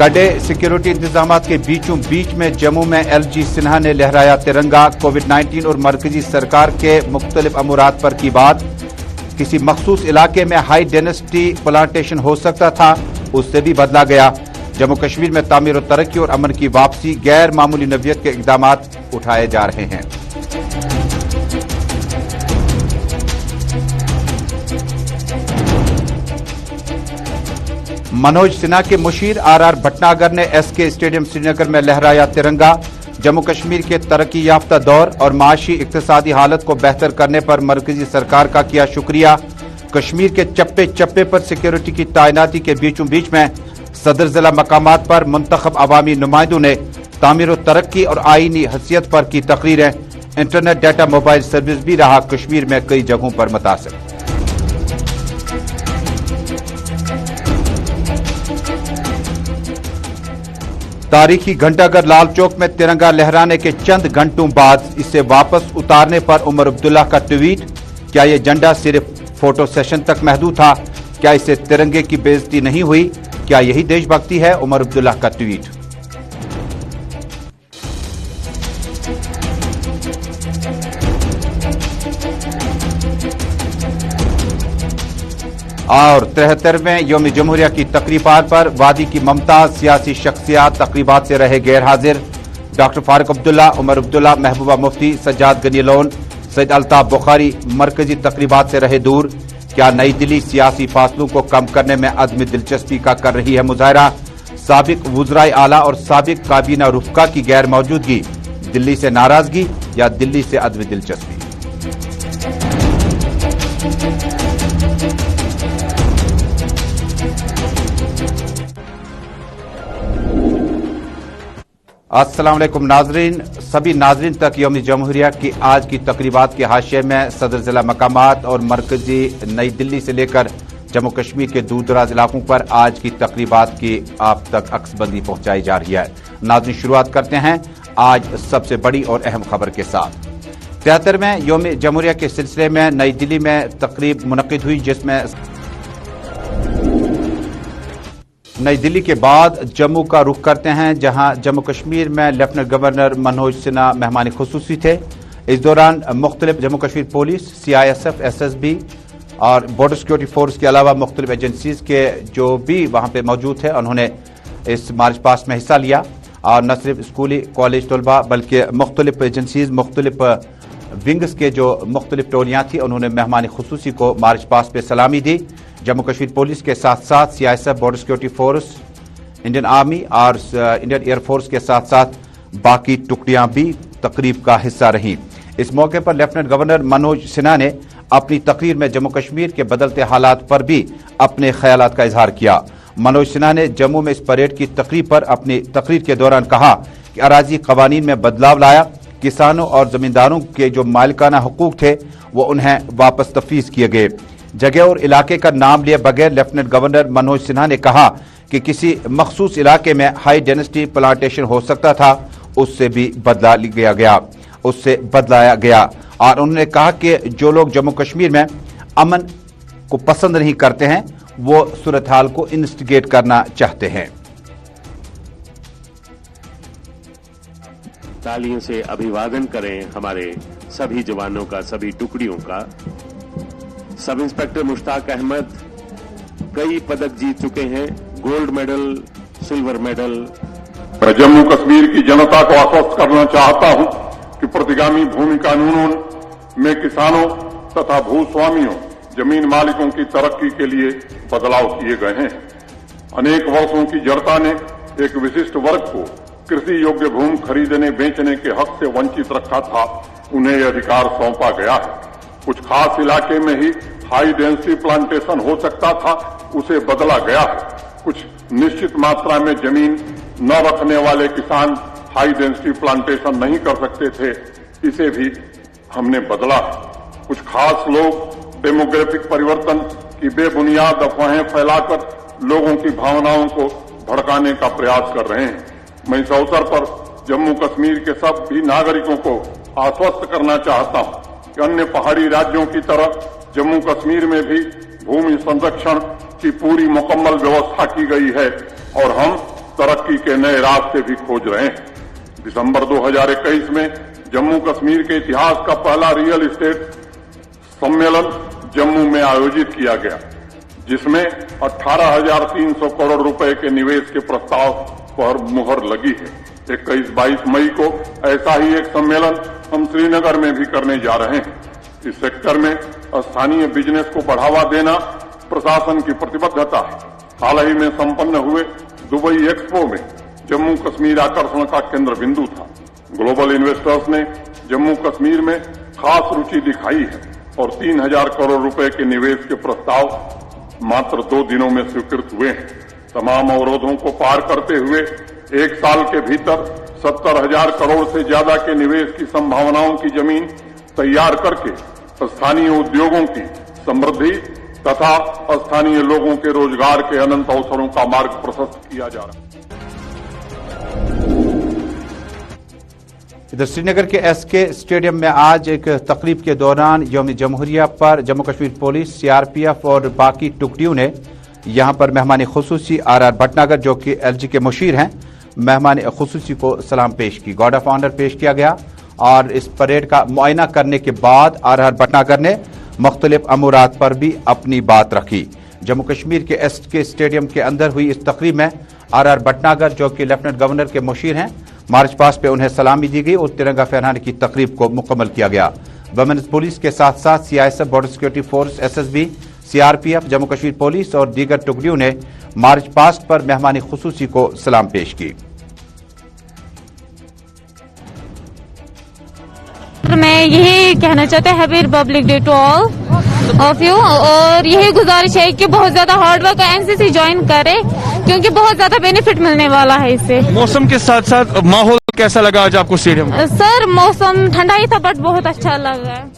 कड़े सिक्योरिटी इंतजामात के बीचों बीच में जम्मू में LG सिन्हा ने लहराया तिरंगा। कोविड-19 और मरकजी सरकार के मुख्तलिफ अमूरात पर की बात। किसी मखसूस इलाके में हाई डेंसिटी प्लांटेशन हो सकता था, उससे भी बदला गया। जम्मू कश्मीर में तामीर और तरक्की और अमन की वापसी, गैर मामूली नवीयत के इकदामात उठाए जा रहे हैं। मनोज सिन्हा के मुशीर RR भटनागर ने SK स्टेडियम श्रीनगर में लहराया तिरंगा। जम्मू कश्मीर के तरक्की याफ्ता दौर और माशी इक्तिसादी हालत को बेहतर करने पर मरकजी सरकार का किया शुक्रिया। कश्मीर के चप्पे चप्पे पर सिक्योरिटी की तैनाती के बीचों बीच में सदर जिला मकामात पर मुंतखब अवामी नुमाइंदों ने तामीर और तरक्की और आईनी हैसियत पर की तकरीरें। इंटरनेट डाटा मोबाइल सर्विस भी रहा कश्मीर में कई जगहों पर मुतासिर। तारीखी घंटाघर लाल चौक में तिरंगा लहराने के चंद घंटों बाद इसे वापस उतारने पर उमर अब्दुल्ला का ट्वीट। क्या यह झंडा सिर्फ फोटो सेशन तक महदूद था? क्या इससे तिरंगे की बेइज्जती नहीं हुई? क्या यही देशभक्ति है? उमर अब्दुल्ला का ट्वीट। और 73वें यौम जमहूरिया की तकरीबात पर वादी की मुमताज सियासी शख्सियात तकरीबात से रहे गैर हाजिर। डॉक्टर फारूक अब्दुल्ला, उमर अब्दुल्ला, महबूबा मुफ्ती, सज्जाद गनी लोन, सैयद अल्ताफ बुखारी मरकजी तकरीबात से रहे दूर। क्या नई दिल्ली सियासी फासलों को कम करने में अदम दिलचस्पी का कर रही है मुजाहरा? साबिक वुज़राए आला और साबिक काबीना रुफ़का की गैर मौजूदगी, दिल्ली से नाराजगी या दिल्ली से अदम दिलचस्पी? अस्सलाम वालेकुम नाजरीन, सभी नाजरीन तक यौम जमहूरिया की आज की तकरीबात के हाशिए में सदर जिला मकामात और मरकजी नई दिल्ली से लेकर जम्मू कश्मीर के दूर दराज इलाकों पर आज की तकरीबात की आप तक अक्सबंदी पहुंचाई जा रही है। नाजरीन, शुरुआत करते हैं आज सबसे बड़ी और अहम खबर के साथ। 73वें यौम जमहूरिया के सिलसिले में नई दिल्ली में तकरीब मुनक्किद हुई, जिसमें नई दिल्ली के बाद जम्मू का रुख करते हैं, जहां जम्मू कश्मीर में लेफ्टिनेंट गवर्नर मनोज सिन्हा मेहमान खुसूसी थे। इस दौरान मुख्तलिफ Jammu Kashmir police, CISF, SSB और बॉर्डर सिक्योरिटी फोर्स के अलावा मुख्तलिफ एजेंसीज के जो भी वहां पे मौजूद थे, उन्होंने इस मार्च पास्ट में हिस्सा लिया। और न सिर्फ स्कूली कॉलेज तलबा बल्कि मुख्तलिफ एजेंसीज, मुख्तलिफ विंग्स के जो मुख्तलिफ टोलियां थी, उन्होंने मेहमान खुसूसी को मार्च पास्ट पे सलामी दी। जम्मू कश्मीर पुलिस के साथ साथ CISF, border security force, Indian army और इंडियन एयरफोर्स के साथ साथ बाकी टुकड़ियां भी तकरीब का हिस्सा रहीं। इस मौके पर लेफ्टिनेंट गवर्नर मनोज सिन्हा ने अपनी तकरीर में जम्मू कश्मीर के बदलते हालात पर भी अपने ख्यालात का इजहार किया। मनोज सिन्हा ने जम्मू में इस परेड की तकरीब पर अपनी तकरीर के दौरान कहा कि अराजी कवानीन में बदलाव लाया, किसानों और जमींदारों के जो मालिकाना हुकूक थे वो उन्हें वापस तफवीज किए गए। जगह और इलाके का नाम लिए बगैर लेफ्टिनेंट गवर्नर मनोज सिन्हा ने कहा कि किसी मखसूस इलाके में हाई डेंसिटी प्लांटेशन हो सकता था, उससे भी बदलाया गया। और उन्होंने कहा कि जो लोग जम्मू कश्मीर में अमन को पसंद नहीं करते हैं, वो सूरत हाल को इन्वेस्टिगेट करना चाहते हैं। तालियों से अभिवादन करें हमारे सभी जवानों का, सभी टुकड़ियों का। सब इंस्पेक्टर मुश्ताक अहमद कई पदक जीत चुके हैं, गोल्ड मेडल, सिल्वर मेडल। मैं जम्मू कश्मीर की जनता को आश्वस्त करना चाहता हूं कि प्रतिगामी भूमि कानूनों में किसानों तथा भूस्वामियों, जमीन मालिकों की तरक्की के लिए बदलाव किए गए हैं। अनेक वर्षों की जड़ता ने एक विशिष्ट वर्ग को कृषि योग्य भूमि खरीदने बेचने के हक से वंचित रखा था, उन्हें यह अधिकार सौंपा गया है। कुछ खास इलाके में ही हाई डेंसिटी प्लांटेशन हो सकता था, उसे बदला गया है। कुछ निश्चित मात्रा में जमीन न रखने वाले किसान हाई डेंसिटी प्लांटेशन नहीं कर सकते थे, इसे भी हमने बदला। कुछ खास लोग डेमोग्राफिक परिवर्तन की बेबुनियाद अफवाहें फैलाकर लोगों की भावनाओं को भड़काने का प्रयास कर रहे हैं। मैं इस अवसर पर जम्मू कश्मीर के सभी नागरिकों को आश्वस्त करना चाहता हूं कि अन्य पहाड़ी राज्यों की तरह जम्मू कश्मीर में भी भूमि संरक्षण की पूरी मुकम्मल व्यवस्था की गई है और हम तरक्की के नए रास्ते भी खोज रहे हैं। दिसंबर 2021 में जम्मू कश्मीर के इतिहास का पहला रियल एस्टेट सम्मेलन जम्मू में आयोजित किया गया, जिसमें 18,300 करोड़ रुपए के निवेश के प्रस्ताव पर मुहर लगी है। 21-22 मई को ऐसा ही एक सम्मेलन हम श्रीनगर में भी करने जा रहे हैं। इस सेक्टर में स्थानीय बिजनेस को बढ़ावा देना प्रशासन की प्रतिबद्धता है। हाल ही में संपन्न हुए दुबई एक्सपो में जम्मू कश्मीर आकर्षण का केंद्र बिंदु था। ग्लोबल इन्वेस्टर्स ने जम्मू कश्मीर में खास रुचि दिखाई है और 3,000 करोड़ रुपए के निवेश के प्रस्ताव मात्र 2 दिनों में स्वीकृत हुए हैं। तमाम अवरोधों को पार करते हुए 1 साल के भीतर 70,000 करोड़ से ज्यादा के निवेश की संभावनाओं की जमीन तैयार करके स्थानीय उद्योगों की समृद्धि तथा स्थानीय लोगों के रोजगार के अनंत अवसरों का मार्ग प्रशस्त किया जा रहा है। इधर श्रीनगर के एसके स्टेडियम में आज एक तकरीब के दौरान यौम जमहूरिया पर जम्मू कश्मीर पुलिस, सीआरपीएफ और बाकी टुकड़ियों ने यहां पर मेहमान खुसूसी आर भटनागर जो कि एलजी के मुशीर हैं, मेहमान खुसूसी को सलाम पेश की, गार्ड ऑफ ऑनर पेश किया गया और इस परेड का मुआयना करने के बाद आर भटनागर ने मुख्तलिफ अमूरात पर भी अपनी बात रखी। जम्मू कश्मीर के एसके स्टेडियम के अंदर हुई इस तकरीब में आर भटनागर जो कि लेफ्टिनेंट गवर्नर के मुशीर हैं, मार्च पास्ट पे उन्हें सलामी दी गई और तिरंगा फहराने की तकरीब को मुकम्मल किया गया। वुमेन्स पुलिस के साथ साथ CISF, border security force, SSB, CRPF, Jammu Kashmir police और दीगर टुकड़ियों ने मार्च पास्ट पर मेहमानी खुसूसी को सलाम पेश की। मैं यही कहना चाहता हूँ happy Republic Day to all of you, और यही गुजारिश है कि बहुत ज्यादा हार्ड वर्क एनसीसी ज्वाइन करें क्योंकि बहुत ज्यादा बेनिफिट मिलने वाला है इससे। मौसम के साथ साथ माहौल कैसा लगा आज आपको स्टेडियम? सर मौसम ठंडा ही था बट बहुत अच्छा लगा है।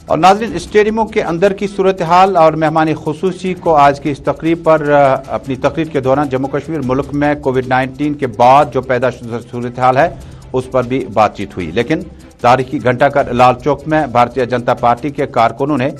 और नाज़रीन, स्टेडियमों के अंदर की सूरत हाल और मेहमान खुसूसी को आज की इस तकरीब पर अपनी तकरीर के दौरान जम्मू कश्मीर मुल्क में कोविड-19 के बाद जो पैदा सूरत हाल है उस पर भी बातचीत हुई। लेकिन तारीखी घंटाघर लाल चौक में भारतीय जनता पार्टी के कारकुनों ने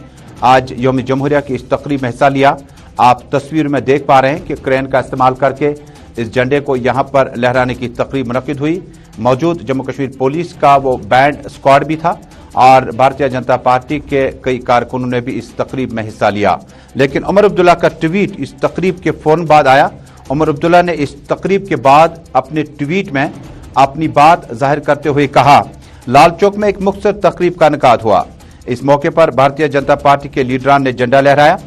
आज यौम जमहूरिया की इस तकरीब में हिस्सा लिया। आप तस्वीर में देख पा रहे हैं कि क्रेन का इस्तेमाल करके इस झंडे को यहां पर लहराने की तकरीब मुनक्किद हुई। मौजूद जम्मू कश्मीर पुलिस का वो बैंड स्क्वाड भी था और भारतीय जनता पार्टी के कई कारकुनों ने भी इस तकरीब में हिस्सा लिया। लेकिन उमर अब्दुल्ला का ट्वीट इस तकरीब के फौरन बाद आया। उमर अब्दुल्ला ने इस तकरीब के बाद अपने ट्वीट में अपनी बात जाहिर करते हुए कहा, लाल चौक में एक मुख्तसर तकरीब का इनेकाद हुआ। इस मौके पर भारतीय जनता पार्टी के लीडरान ने झंडा लहराया।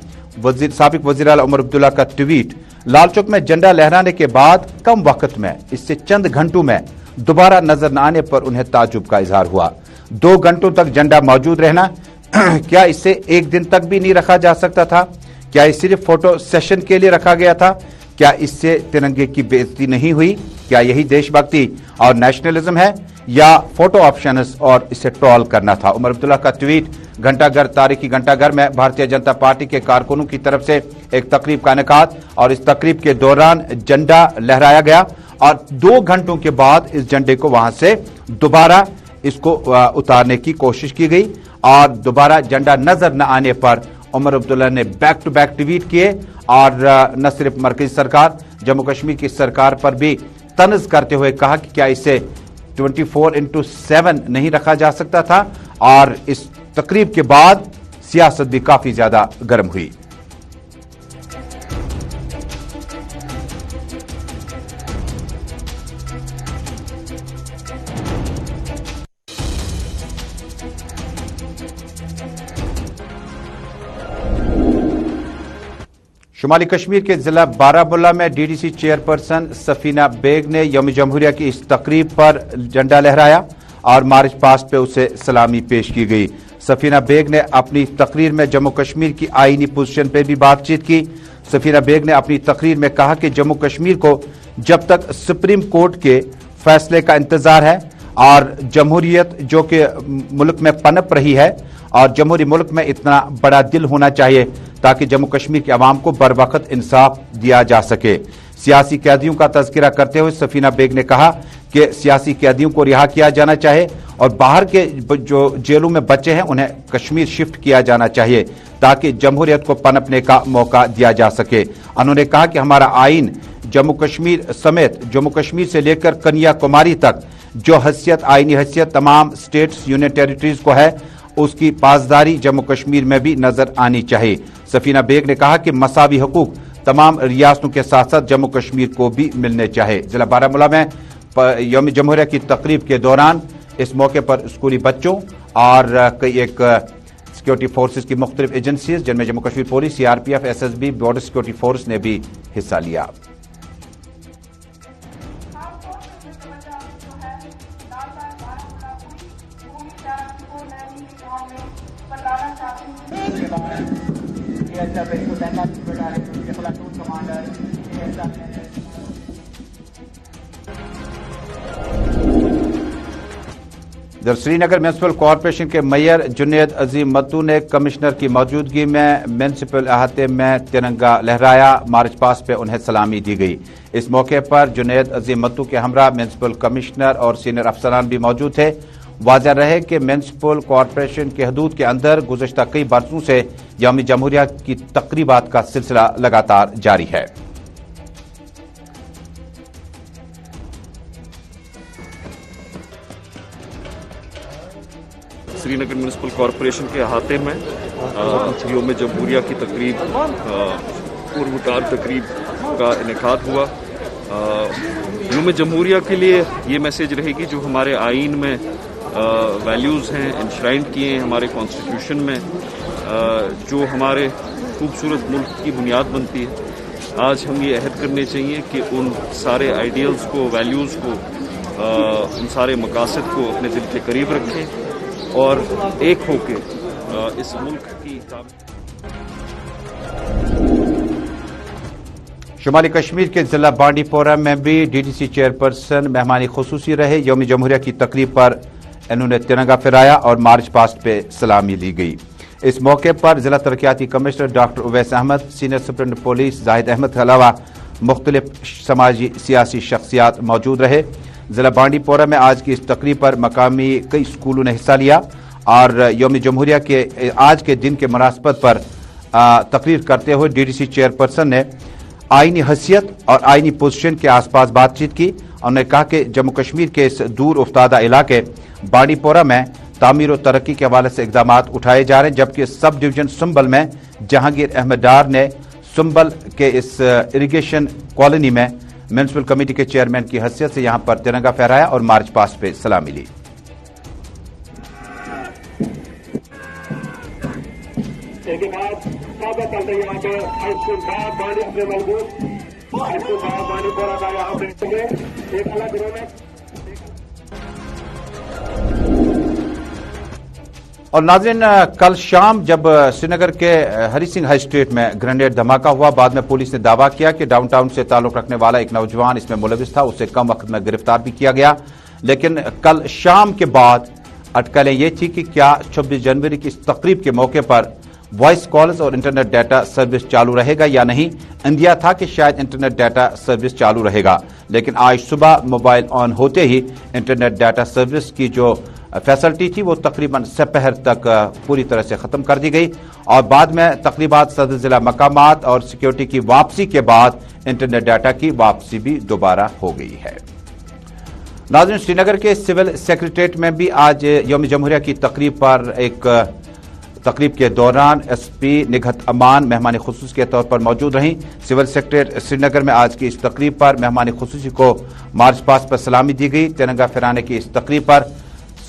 साबिक वज़ीर आला उमर अब्दुल्ला का ट्वीट, लाल चौक में झंडा लहराने के बाद कम वक्त में, इससे चंद घंटों में दोबारा नजर न आने पर उन्हें ताज्जुब का इजहार हुआ। 2 घंटों तक झंडा मौजूद रहना, क्या इससे 1 दिन तक भी नहीं रखा जा सकता था? क्या ये सिर्फ फोटो सेशन के लिए रखा गया था? क्या इससे तिरंगे की बेइज्जती नहीं हुई? क्या यही देशभक्ति और नेशनलिज्म है या फोटो ऑप्शंस और इसे ट्रोल करना था? उमर अब्दुल्ला का ट्वीट घंटाघर, तारीखी घंटाघर में भारतीय जनता पार्टी के कारकुनों की तरफ से एक तकरीब का इनेकाद और इस तकरीब के दौरान झंडा लहराया गया और 2 घंटों के बाद इस झंडे को वहां से दोबारा इसको उतारने की कोशिश की गई और दोबारा झंडा नजर न आने पर उमर अब्दुल्ला ने बैक टू बैक ट्वीट किए और न सिर्फ मरकजी सरकार, जम्मू कश्मीर की सरकार पर भी तंज करते हुए कहा कि क्या इसे 24/7 नहीं रखा जा सकता था। और इस तकरीब के बाद सियासत भी काफी ज्यादा गर्म हुई। शुमाली कश्मीर के जिला बारामुल्ला में डीडीसी चेयरपर्सन सफीना बेग ने यौम जमहूरिया की इस तकरीब पर झंडा लहराया और मार्च पास्ट पे उसे सलामी पेश की गई। सफीना बेग ने अपनी तकरीर में जम्मू कश्मीर की आईनी पोजीशन पर भी बातचीत की। सफीना बेग ने अपनी तकरीर में कहा कि जम्मू कश्मीर को जब तक सुप्रीम कोर्ट के फैसले का इंतजार है और जमहूरियत जो कि मुल्क में पनप रही है और जमहूरी मुल्क में इतना बड़ा दिल होना चाहिए ताकि जम्मू कश्मीर के अवाम को बर वक्त इंसाफ दिया जा सके। सियासी कैदियों का तज़किरा करते हुए सफीना बेग ने कहा कि सियासी कैदियों को रिहा किया जाना चाहिए और बाहर के जो जेलों में बच्चे हैं उन्हें कश्मीर शिफ्ट किया जाना चाहिए ताकि जमहूरियत को पनपने का मौका दिया जा सके। उन्होंने कहा कि हमारा आइन जम्मू कश्मीर समेत जम्मू कश्मीर से लेकर कन्याकुमारी तक जो हैसियत आइनी हैसियत तमाम स्टेट्स यूनियन टेरिटरीज को है उसकी पासदारी जम्मू कश्मीर में भी नजर आनी चाहिए। सफीना बेग ने कहा कि मसावी हकूक तमाम रियासतों के साथ साथ जम्मू कश्मीर को भी मिलने चाहिए। जिला बारामूला में यौम जमहूरिया की तकरीब के दौरान इस मौके पर स्कूली बच्चों और कई एक सिक्योरिटी फोर्सेज की मुख्तलिफ एजेंसीज जिनमें Jammu Kashmir police, CRPF, SSB, border security force ने भी हिस्सा लिया। श्रीनगर म्यूनिसिपल कॉरपोरेशन के मेयर जुनेद अजीम मत्तू ने कमिश्नर की मौजूदगी में म्यूनिसिपल अहाते में तिरंगा लहराया। मार्च पास्ट पे उन्हें सलामी दी गई। इस मौके पर जुनेद अजीम मत्तू के हमरा म्यूनिसिपल कमिश्नर और सीनियर अफसरान भी मौजूद थे। वाज़ेह रहे कि म्यूनिसिपल कॉरपोरेशन के हदूद के अंदर गुज़श्ता कई बरसों से यौम जमहूरिया की तकरीबात का सिलसिला लगातार जारी है। श्रीनगर म्यूनिसिपल कॉरपोरेशन के अहाते में यौम जमहूरिया की तकरीब पूर्वकार तकरीब का इनेकाद हुआ। यौम जमहूरिया के लिए ये मैसेज रहेगी जो हमारे आइन में वैल्यूज़ हैं इंश्राइंड किए हैं हमारे कॉन्स्टिट्यूशन में, जो हमारे खूबसूरत मुल्क की बुनियाद बनती है। आज हम ये अहद करने चाहिए कि उन सारे आइडियल्स को, वैल्यूज़ को, उन सारे मकासद को अपने दिल के करीब रखें और एक होके इस मुल्क की शुमाली कश्मीर के जिला बांडीपोरा में भी डीडीसी चेयरपर्सन मेहमानी खुसूसी रहे। यौम जमहूरिया की तकरीब पर इन्होंने तिरंगा फहराया और मार्च पास्ट पे सलामी ली गई। इस मौके पर जिला तरक्याती commissioner doctor Uwais Ahmad, senior superintendent police Zahid Ahmad के अलावा मुख्तलिफ समाजी सियासी शख्सियात मौजूद रहे। जिला बांडीपोरा में आज की इस तकरीब पर मकामी कई स्कूलों ने हिस्सा लिया और यौम जमहूरिया के आज के दिन के मुनासबत पर तकरीर करते हुए डीडीसी चेयरपर्सन ने आइनी हैसियत और आइनी पोजीशन के आसपास बातचीत की। उन्होंने कहा कि जम्मू कश्मीर के इस दूर उफ्तादा इलाके बांडीपोरा में तामीर और तरक्की के हवाले से इकदाम उठाए जा रहे हैं, जबकि सब डिवीजन सुंबल में जहांगीर अहमद डार ने सुंबल के इस इरिगेशन कॉलोनी में म्यूनिसिपल कमेटी के चेयरमैन की हैसियत से यहां पर तिरंगा फहराया और मार्च पास्ट पे सलामी ली। और नाज़रीन, कल शाम जब श्रीनगर के हरी सिंह हाई स्ट्रीट में ग्रेनेड धमाका हुआ, बाद में पुलिस ने दावा किया कि डाउनटाउन से ताल्लुक रखने वाला एक नौजवान इसमें मुलविस था। उसे कम वक्त में गिरफ्तार भी किया गया। लेकिन कल शाम के बाद अटकलें ये थी कि क्या 26 जनवरी की इस तकरीब के मौके पर वॉइस कॉल्स और इंटरनेट डाटा सर्विस चालू रहेगा या नहीं। इंडिया था कि शायद इंटरनेट डाटा सर्विस चालू रहेगा, लेकिन आज सुबह मोबाइल ऑन होते ही इंटरनेट डाटा सर्विस की जो फैसिलिटी थी वो तकरीबन सपहर तक पूरी तरह से खत्म कर दी गई और बाद में तकरीबात सदर जिला मकामात और सिक्योरिटी की वापसी के बाद इंटरनेट डाटा की वापसी भी दोबारा हो गई है। नाज़रीन, श्रीनगर के सिविल सेक्रेटरीट में भी आज यौम जमहूरिया की तकरीब पर एक तकरीब के दौरान एसपी निघत अमान मेहमान खुसूसी के तौर पर मौजूद रहीं। सिविल सेक्रेटरीट श्रीनगर में आज की इस तकरीब पर मेहमान खुसूसी को मार्च पास्ट पर सलामी दी गई। तिरंगा फहराने की इस तकरीब पर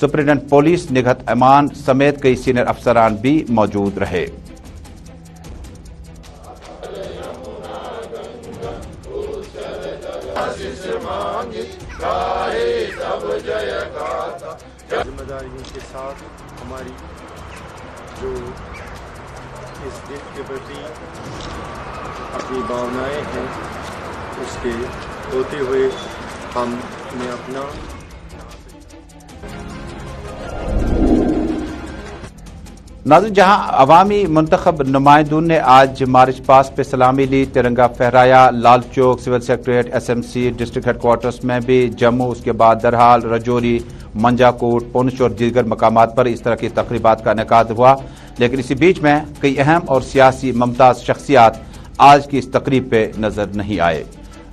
सुप्रिंटेंडेंट पुलिस निघत अमान समेत कई सीनियर अफसरान भी मौजूद रहे। जिम्मेदारियों के साथ हमारी जो इस देश के प्रति अपनी भावनाएं हैं उसके होते हुए हमने अपना नाज़रीन, जहां अवामी मुंतखब नुमाइंदों ने आज मार्च पास्ट पे सलामी ली, तिरंगा फहराया, Lal Chowk, civil secretariat, SMC, district headquarters में भी, जम्मू, उसके बाद दरहाल, रजौरी, मंजाकोट, पुंछ और दीगर मकामात पर इस तरह की तकरीबात का इनेकाद हुआ। लेकिन इसी बीच में कई अहम और सियासी मुमताज शख्सियात आज की इस तकरीब पे नजर नहीं आए।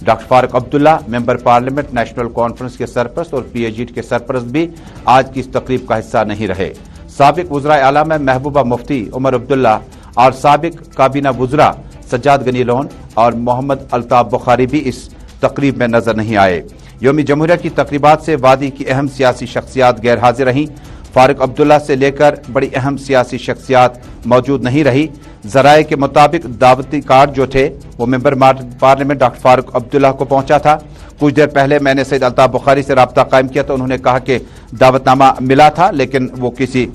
Doctor Farooq Abdullah, member parliament, national conference के सरपरस्त और PAG के सरपरस्त भी आज की इस तकरीब का हिस्सा नहीं रहे। साबिक वज़राए आला में महबूबा मुफ्ती, उमर अब्दुल्ला और साबिक काबीना वज़रा सज्जाद गनी लोन और मोहम्मद अल्ताफ बुखारी भी इस तकरीब में नजर नहीं आए। यौम जमहूरिया की तकरीबात से वादी की अहम सियासी शख्सियात गैर हाजिर रहीं। फारूक अब्दुल्ला से लेकर बड़ी अहम सियासी शख्सियात मौजूद नहीं रही। जराये के मुताबिक दावती कार्ड जो थे वो member parliament doctor Farooq Abdullah को पहुंचा था। कुछ देर पहले मैंने सैयद अल्ताफ बुखारी से राब्ता कायम किया तो उन्होंने कहा कि दावतनामा मिला था, लेकिन वो किसी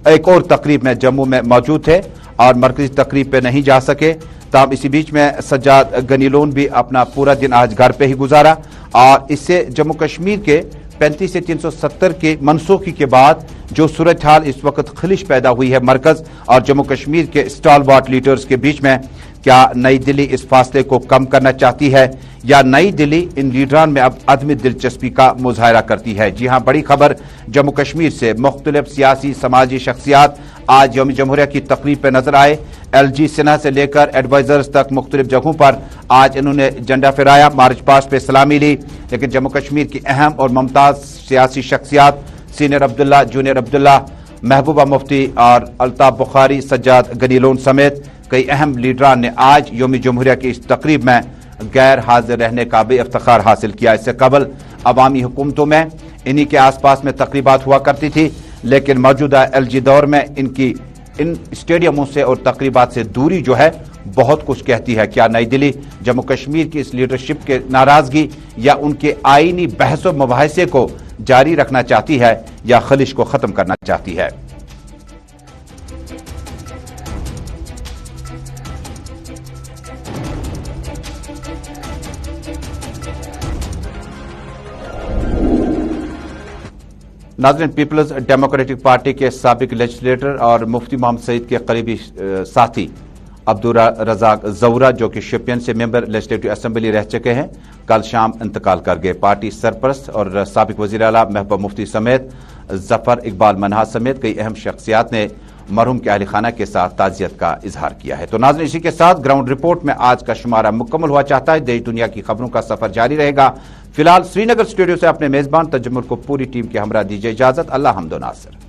एक और तकरीब में जम्मू में मौजूद थे और मरकजी तकरीब पे नहीं जा सके। तब इसी बीच में सज्जाद गनी लोन भी अपना पूरा दिन आज घर पे ही गुजारा और इससे जम्मू कश्मीर के 35 से 370 के मनसूखी के बाद जो सूरत हाल इस वक्त खलिश पैदा हुई है मरकज और जम्मू कश्मीर के स्टॉलवार्ट लीडर्स के बीच में, क्या नई दिल्ली इस फासले को कम करना चाहती है या नई दिल्ली इन लीडरान में अब अदमी दिलचस्पी का मुजाहरा करती है? जी हां, बड़ी खबर जम्मू कश्मीर से मुख्तलिफ सियासी समाजी शख्सियात आज यौम जमहूरिया की तकरीब पर नजर आए। LG सिन्हा से लेकर एडवाइजर्स तक मुख्तलिफ जगहों पर आज इन्होंने झंडा फहराया, मार्च पास्ट पे सलामी ली। लेकिन जम्मू कश्मीर की अहम और मुमताज सियासी शख्सियात सीनियर अब्दुल्ला, जूनियर अब्दुल्ला, महबूबा मुफ्ती और अल्ताफ बुखारी, सज्जाद गनी लोन समेत कई अहम लीडरान ने आज यौम जमहूरिया की इस तकरीब में गैर हाजिर रहने का भी इफ्तिखार हासिल किया। इससे कबल अवामी हुकूमतों में इन्हीं के आसपास में तकरीबात हुआ करती थी, लेकिन मौजूदा LG दौर में इनकी इन स्टेडियमों से और तकरीबात से दूरी जो है बहुत कुछ कहती है। क्या नई दिल्ली जम्मू कश्मीर की इस लीडरशिप के नाराजगी या उनके आईनी बहस व मुबाहिसे को जारी रखना चाहती है या खलिश को खत्म करना चाहती है? नाज़रीन, पीपल्स डेमोक्रेटिक पार्टी के साबिक लेजिस्लेटर और मुफ्ती मोहम्मद सईद के करीबी साथी अब्दुल रज़ाक ज़ौरा, जो कि शोपियान से मेंबर लेजिस्लेटिव असेंबली रह चुके हैं, कल शाम इंतकाल कर गए। पार्टी सरपरस्त और साबिक वज़ीर आला महबूबा मुफ्ती समेत जफर इकबाल मनहा समेत कई अहम शख्सियात ने मरहूम के अहल खाना के साथ ताज़ियत का इजहार किया है। तो नाज़रीन, इसी के साथ ग्राउंड रिपोर्ट में आज का शुमारा मुकम्मल हुआ चाहता है। देश दुनिया की खबरों का सफर जारी रहेगा। फिलहाल श्रीनगर स्टूडियो से अपने मेजबान तजम्मुल को पूरी टीम के हमरा दीजिए इजाजत। अल्लाह हम्दो नासिर।